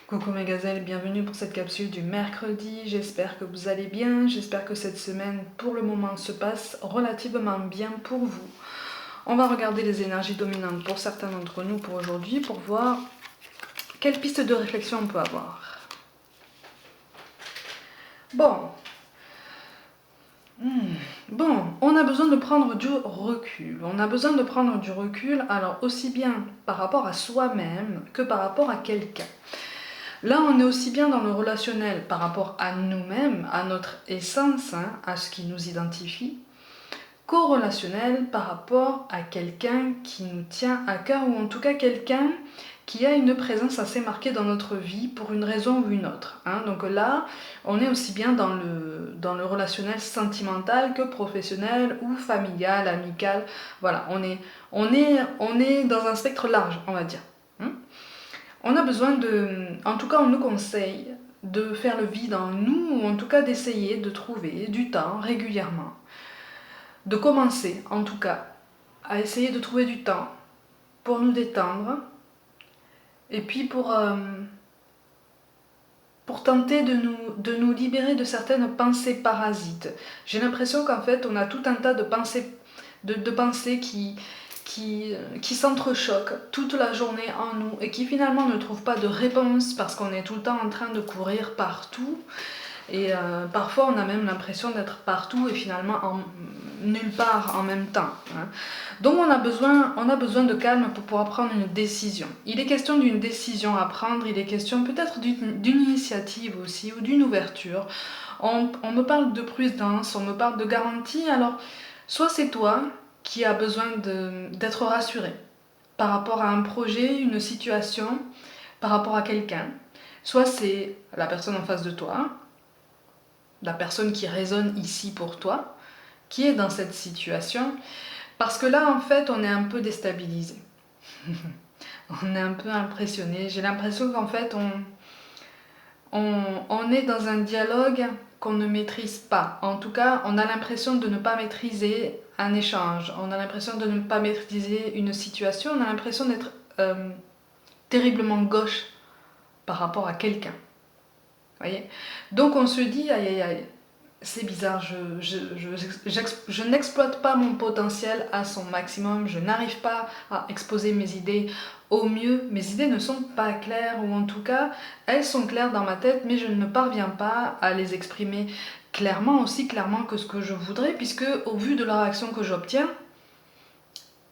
Coucou mes gazelles, bienvenue pour cette capsule du mercredi, j'espère que vous allez bien, j'espère que cette semaine pour le moment se passe relativement bien pour vous. On va regarder les énergies dominantes pour certains d'entre nous pour aujourd'hui pour voir quelle piste de réflexion on peut avoir. Bon, on a besoin de prendre du recul. On a besoin de prendre du recul, alors aussi bien par rapport à soi-même que par rapport à quelqu'un. Là, on est aussi bien dans le relationnel par rapport à nous-mêmes, à notre essence, à ce qui nous identifie, qu'au relationnel par rapport à quelqu'un qui nous tient à cœur, ou en tout cas quelqu'un qui a une présence assez marquée dans notre vie pour une raison ou une autre. Donc là, on est aussi bien dans le relationnel sentimental que professionnel ou familial, amical. Voilà, on est dans un spectre large, on va dire. On a besoin en tout cas on nous conseille de faire le vide en nous, ou en tout cas d'essayer de trouver du temps régulièrement. De commencer en tout cas à essayer de trouver du temps pour nous détendre et puis pour tenter de nous libérer de certaines pensées parasites. J'ai l'impression qu'en fait on a tout un tas de pensées qui s'entrechoquent toute la journée en nous et qui finalement ne trouvent pas de réponse parce qu'on est tout le temps en train de courir partout. Et parfois on a même l'impression d'être partout et finalement nulle part en même temps. Donc on a besoin de calme pour pouvoir prendre une décision. Il est question d'une décision à prendre, il est question peut-être d'une initiative aussi ou d'une ouverture. On me parle de prudence, on me parle de garantie, alors soit c'est toi qui as besoin d'être rassuré par rapport à un projet, une situation, par rapport à quelqu'un, soit c'est la personne en face de toi, la personne qui résonne ici pour toi, qui est dans cette situation, parce que là en fait on est un peu déstabilisé. On est un peu impressionné. J'ai l'impression qu'en fait on est dans un dialogue qu'on ne maîtrise pas. En tout cas, on a l'impression de ne pas maîtriser un échange. On a l'impression de ne pas maîtriser une situation. On a l'impression d'être terriblement gauche par rapport à quelqu'un. Voyez ? Donc on se dit, aïe aïe aïe, c'est bizarre, je n'exploite pas mon potentiel à son maximum, je n'arrive pas à exposer mes idées au mieux, mes idées ne sont pas claires, ou en tout cas, elles sont claires dans ma tête, mais je ne parviens pas à les exprimer clairement, aussi clairement que ce que je voudrais, puisque au vu de la réaction que j'obtiens,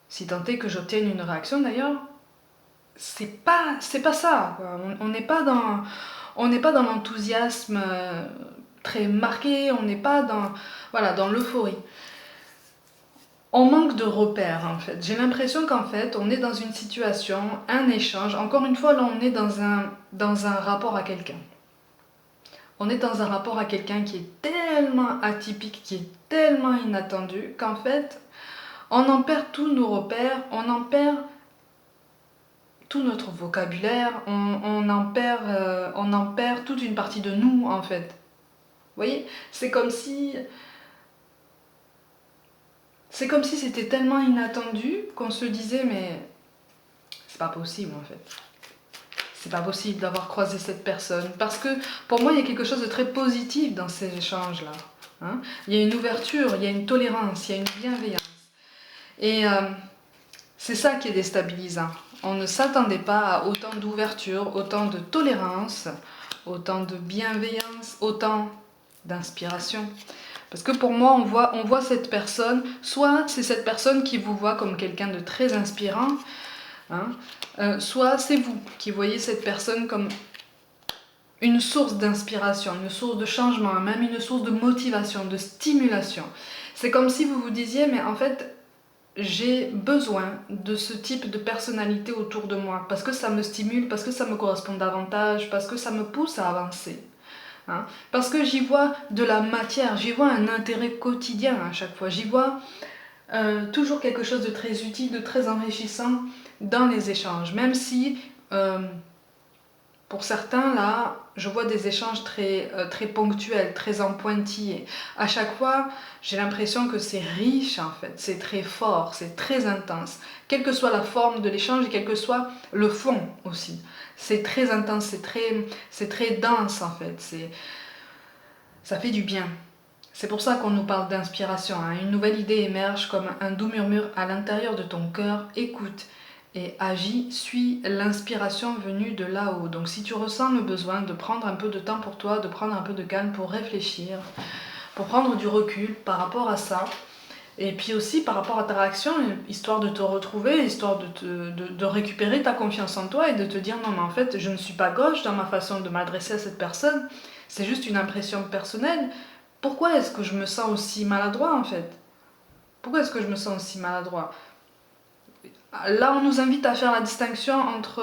si tant est que j'obtienne une réaction d'ailleurs, c'est pas ça, quoi. On n'est pas dans l'enthousiasme très marqué, on n'est pas dans l'euphorie. On manque de repères en fait. J'ai l'impression qu'en fait on est dans une situation, un échange. Encore une fois, là on est dans un rapport à quelqu'un. On est dans un rapport à quelqu'un qui est tellement atypique, qui est tellement inattendu qu'en fait on en perd tous nos repères, on en perd tout notre vocabulaire, on en perd toute une partie de nous en fait. Vous voyez, c'est comme si c'était tellement inattendu qu'on se disait mais c'est pas possible en fait. C'est pas possible d'avoir croisé cette personne. Parce que pour moi il y a quelque chose de très positif dans ces échanges là. Il y a une ouverture, il y a une tolérance, il y a une bienveillance. Et c'est ça qui est déstabilisant. On ne s'attendait pas à autant d'ouverture, autant de tolérance, autant de bienveillance, autant d'inspiration. Parce que pour moi, on voit cette personne, soit c'est cette personne qui vous voit comme quelqu'un de très inspirant, soit c'est vous qui voyez cette personne comme une source d'inspiration, une source de changement, même une source de motivation, de stimulation. C'est comme si vous vous disiez, mais en fait, j'ai besoin de ce type de personnalité autour de moi, parce que ça me stimule, parce que ça me correspond davantage, parce que ça me pousse à avancer. Parce que j'y vois de la matière, j'y vois un intérêt quotidien à chaque fois, j'y vois toujours quelque chose de très utile, de très enrichissant dans les échanges, même si Pour certains, là, je vois des échanges très ponctuels, très en pointillés. À chaque fois, j'ai l'impression que c'est riche en fait, c'est très fort, c'est très intense. Quelle que soit la forme de l'échange et quel que soit le fond aussi. C'est très intense, c'est très dense en fait, ça fait du bien. C'est pour ça qu'on nous parle d'inspiration, hein. Une nouvelle idée émerge comme un doux murmure à l'intérieur de ton cœur. Écoute et agis, suis l'inspiration venue de là-haut. Donc si tu ressens le besoin de prendre un peu de temps pour toi, de prendre un peu de calme pour réfléchir, pour prendre du recul par rapport à ça, et puis aussi par rapport à ta réaction, histoire de te retrouver, histoire de récupérer ta confiance en toi et de te dire non mais en fait je ne suis pas gauche dans ma façon de m'adresser à cette personne, c'est juste une impression personnelle. Pourquoi est-ce que je me sens aussi maladroit en fait? Pourquoi est-ce que je me sens aussi maladroit? Là, on nous invite à faire la distinction entre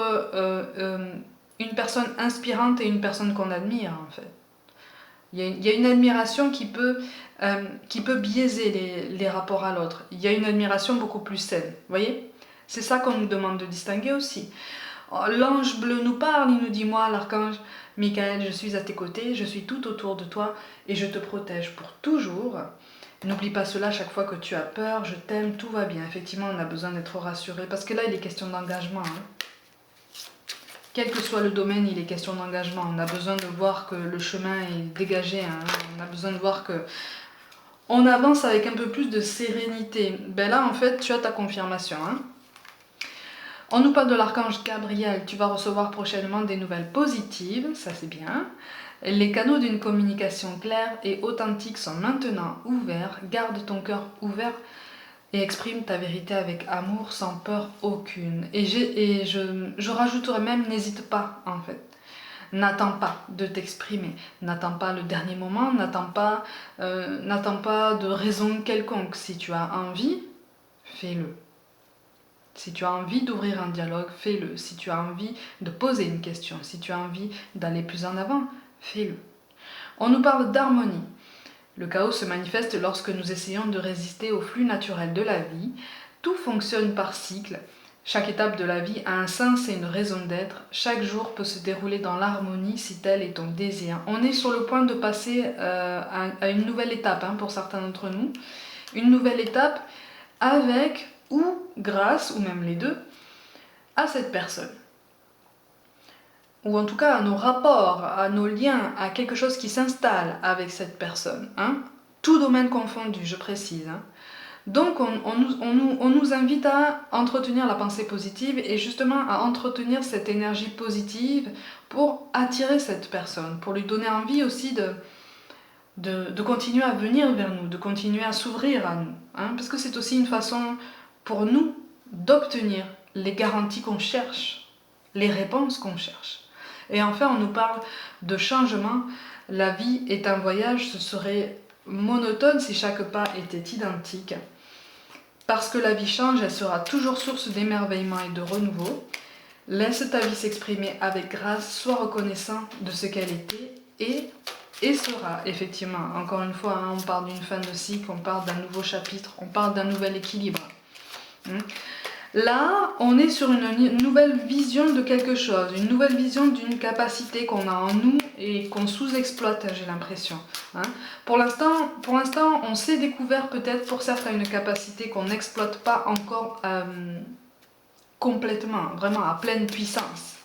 une personne inspirante et une personne qu'on admire en fait. Il y a une admiration qui peut biaiser les rapports à l'autre. Il y a une admiration beaucoup plus saine, vous voyez? C'est ça qu'on nous demande de distinguer aussi. L'ange bleu nous parle, il nous dit moi, l'archange Michael, je suis à tes côtés, je suis tout autour de toi et je te protège pour toujours. N'oublie pas cela chaque fois que tu as peur, je t'aime, tout va bien. Effectivement, on a besoin d'être rassuré parce que là, il est question d'engagement, hein. Quel que soit le domaine, il est question d'engagement. On a besoin de voir que le chemin est dégagé, hein. On a besoin de voir que on avance avec un peu plus de sérénité. Ben là, en fait, tu as ta confirmation, hein. On nous parle de l'archange Gabriel. Tu vas recevoir prochainement des nouvelles positives, ça c'est bien. Les canaux d'une communication claire et authentique sont maintenant ouverts. Garde ton cœur ouvert et exprime ta vérité avec amour, sans peur aucune. Je rajouterais même, n'hésite pas en fait. N'attends pas de t'exprimer, n'attends pas le dernier moment, n'attends pas de raison quelconque. Si tu as envie, fais-le. Si tu as envie d'ouvrir un dialogue, fais-le. Si tu as envie de poser une question, si tu as envie d'aller plus en avant, fais-le. On nous parle d'harmonie. Le chaos se manifeste lorsque nous essayons de résister au flux naturel de la vie. Tout fonctionne par cycle. Chaque étape de la vie a un sens et une raison d'être. Chaque jour peut se dérouler dans l'harmonie si tel est ton désir. On est sur le point de passer à une nouvelle étape, hein, pour certains d'entre nous. Une nouvelle étape avec ou grâce, ou même les deux, à cette personne. Ou en tout cas à nos rapports, à nos liens, à quelque chose qui s'installe avec cette personne, hein. Tout domaine confondu, je précise, hein. Donc on nous invite à entretenir la pensée positive et justement à entretenir cette énergie positive pour attirer cette personne, pour lui donner envie aussi de continuer à venir vers nous, de continuer à s'ouvrir à nous, hein, parce que c'est aussi une façon pour nous d'obtenir les garanties qu'on cherche, les réponses qu'on cherche. Et enfin, on nous parle de changement. La vie est un voyage, ce serait monotone si chaque pas était identique. Parce que la vie change, elle sera toujours source d'émerveillement et de renouveau. Laisse ta vie s'exprimer avec grâce, sois reconnaissant de ce qu'elle était et sera, effectivement. Encore une fois, hein, on parle d'une fin de cycle, on parle d'un nouveau chapitre, on parle d'un nouvel équilibre. Là, on est sur une nouvelle vision de quelque chose, une nouvelle vision d'une capacité qu'on a en nous et qu'on sous-exploite, j'ai l'impression, hein. Pour l'instant, on s'est découvert peut-être pour certains une capacité qu'on n'exploite pas encore complètement, vraiment à pleine puissance,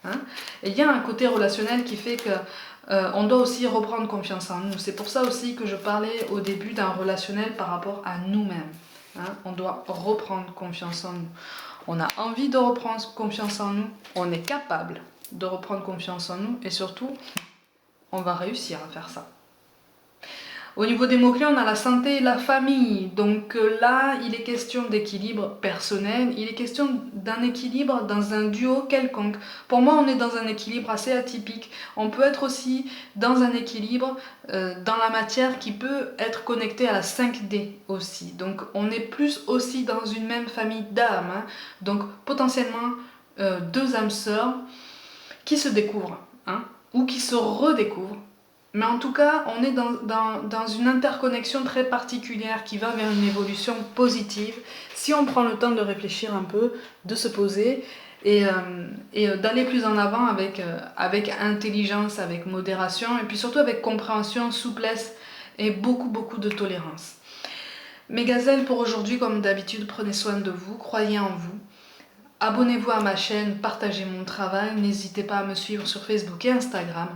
hein. Et il y a un côté relationnel qui fait que on doit aussi reprendre confiance en nous. C'est pour ça aussi que je parlais au début d'un relationnel par rapport à nous-mêmes. Hein, on doit reprendre confiance en nous. On a envie de reprendre confiance en nous. On est capable de reprendre confiance en nous. Et surtout, on va réussir à faire ça. Au niveau des mots-clés, on a la santé et la famille. Donc là, il est question d'équilibre personnel. Il est question d'un équilibre dans un duo quelconque. Pour moi, on est dans un équilibre assez atypique. On peut être aussi dans un équilibre dans la matière qui peut être connecté à la 5D aussi. Donc on est plus aussi dans une même famille d'âmes, hein. Donc potentiellement deux âmes sœurs qui se découvrent, hein, ou qui se redécouvrent. Mais en tout cas, on est dans une interconnexion très particulière qui va vers une évolution positive. Si on prend le temps de réfléchir un peu, de se poser et d'aller plus en avant avec intelligence, avec modération et puis surtout avec compréhension, souplesse et beaucoup de tolérance. Mes gazelles, pour aujourd'hui, comme d'habitude, prenez soin de vous, croyez en vous. Abonnez-vous à ma chaîne, partagez mon travail, n'hésitez pas à me suivre sur Facebook et Instagram.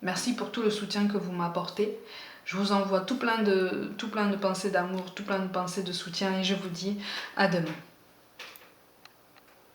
Merci pour tout le soutien que vous m'apportez. Je vous envoie tout plein de pensées d'amour, tout plein de pensées de soutien et je vous dis à demain.